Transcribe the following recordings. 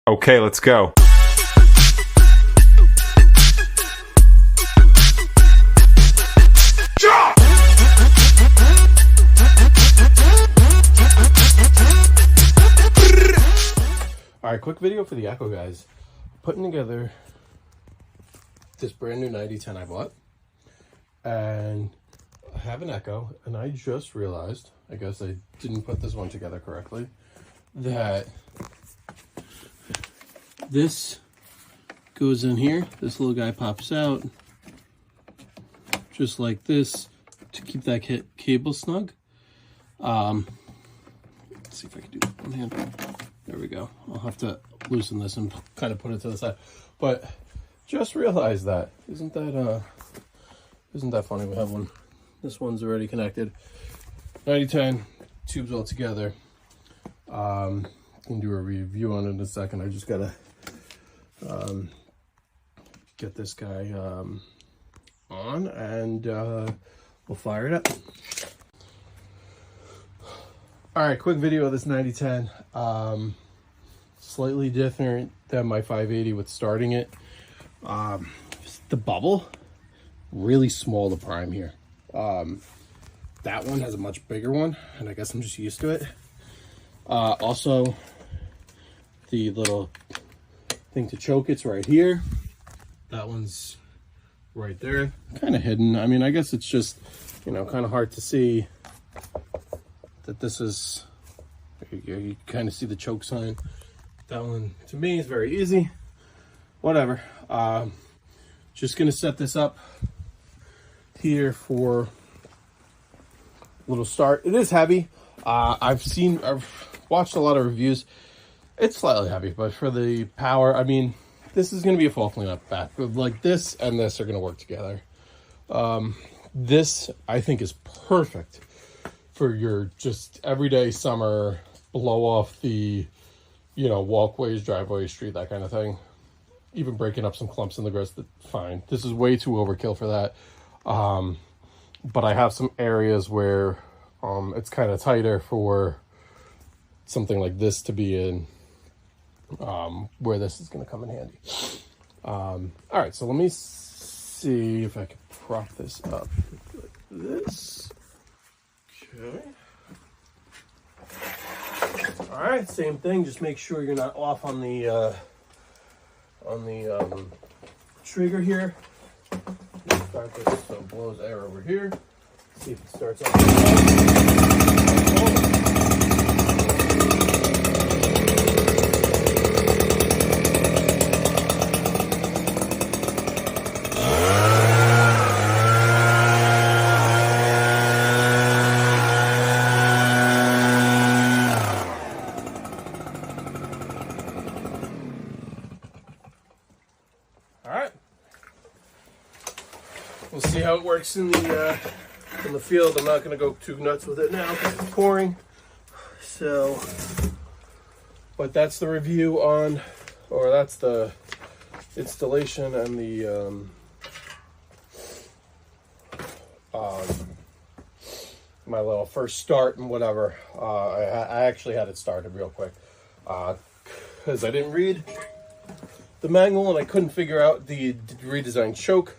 Okay, let's go. Alright, quick video for the Echo, guys. Putting together this brand new 9010 I bought. And I have an Echo, and I just realized, I guess I didn't put this one together correctly, that this goes in here. This little guy pops out just like this to keep that cable snug. Let's see if I can do that one hand. There we go. I'll have to loosen this and kind of put it to the side. But just realized that. Isn't that funny? We have one. This one's already connected. 9010 tubes all together. Can do a review on it in a second. I just gotta get this guy on, and we'll fire it up. All right, quick video of this 9010. Slightly different than my 580 with starting it. The bubble, really small to prime here. That one has a much bigger one, and I guess I'm just used to it. Also, the little thing to choke it's right here. That one's right there, kind of hidden. I mean, I guess it's just, you know, kind of hard to see that this is, you kind of see the choke sign. That one, to me, is very easy. Whatever. Just gonna set this up here for a little start. It is heavy. I've watched a lot of reviews. It's slightly heavy, but for the power, I mean, this is gonna be a fall cleanup back. Like this and this are gonna work together. This, I think, is perfect for your just everyday summer blow off the, you know, walkways, driveways, street, that kind of thing. Even breaking up some clumps in the grass, fine. This is way too overkill for that. But I have some areas where it's kind of tighter for something like this to be in, where this is going to come in handy. All right, so let me see if I can prop this up like this. Okay. All right, same thing. Just make sure you're not off on the trigger here. Start this so it blows air over here. See if it starts up. Alright. We'll see how it works in the field. I'm not going to go too nuts with it now because it's pouring. So, but that's the review on, or that's the installation and the my little first start and whatever. I actually had it started real quick because I didn't read the manual and I couldn't figure out the redesigned choke.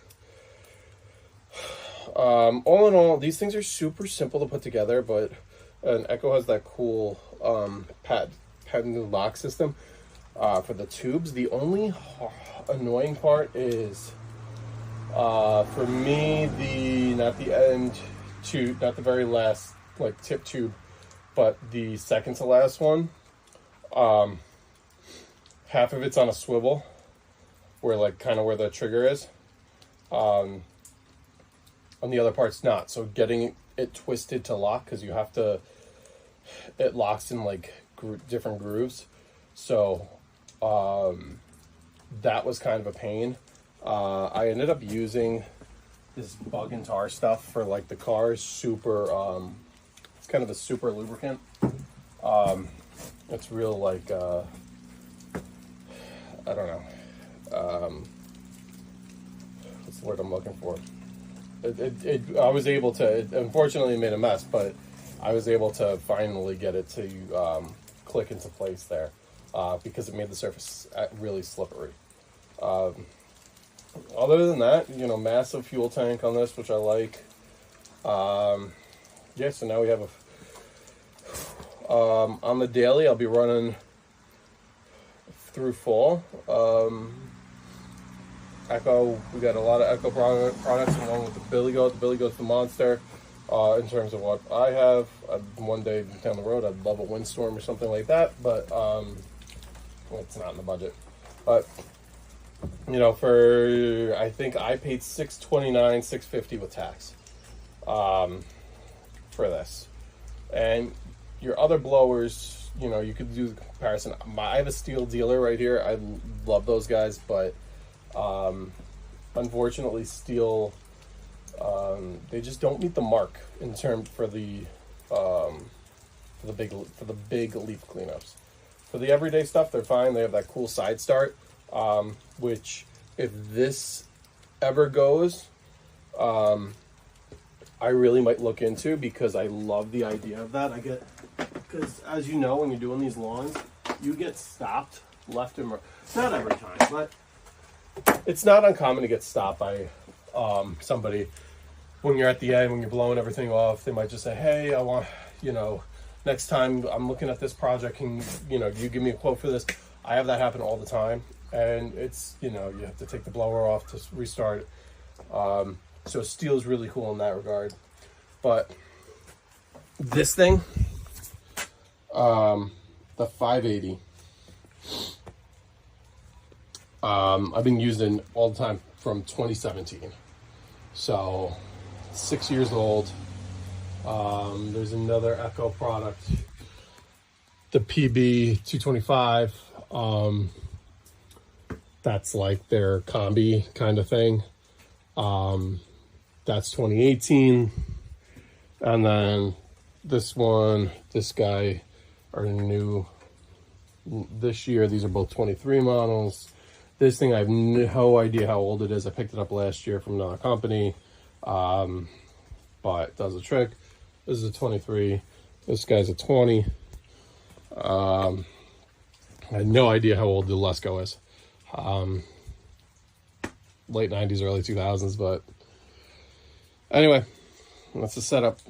All in all, these things are super simple to put together, but an Echo has that cool patented lock system for the tubes. The only annoying part is, for me, not the very last like tip tube, but the second to last one. Half of it's on a swivel, where like kind of where the trigger is. On the other part's not. So getting it twisted to lock, because you have to, it locks in like different grooves. So that was kind of a pain. I ended up using this Bug and Tar stuff for like the cars. Super, it's kind of a super lubricant. It's real like, I don't know. What's the word I'm looking for? I was able to, unfortunately it made a mess, but I was able to finally get it to click into place there. because it made the surface really slippery. Other than that, you know, massive fuel tank on this, which I like. Yeah, so now we have on the daily, I'll be running through fall. Echo, we got a lot of Echo products along with the Billy Goat. The Billy Goat's the monster. In terms of what I have, one day down the road, I'd love a Windstorm or something like that, but it's not in the budget. But you know, I think I paid $629, $650 with tax for this. And your other blowers, you know, you could do the comparison. I have a Steel Dealer right here. I love those guys, but unfortunately, Steel, they just don't meet the mark in term for the big leaf cleanups. For the everyday stuff, they're fine. They have that cool side start, which if this ever goes, I really might look into, because I love the idea of that. Because as you know, when you're doing these lawns, you get stopped left and right. Not every time, but it's not uncommon to get stopped by somebody when you're at the end, when you're blowing everything off. They might just say, hey, I want, you know, next time I'm looking at this project, can, you know, you give me a quote for this? I have that happen all the time. And it's, you know, you have to take the blower off to restart it. So Steel is really cool in that regard. But this thing, the 580, I've been using all the time from 2017. So 6 years old. There's another Echo product, the PB 225. That's like their combi kind of thing. That's 2018. And then this one, this guy, are new this year. These are both 23 models. This thing, I have no idea how old it is. I picked it up last year from another company, but it does the trick. This is a 23. This guy's a 20. I had no idea how old the Lesco is. Late 90s, early 2000s, but anyway, that's the setup.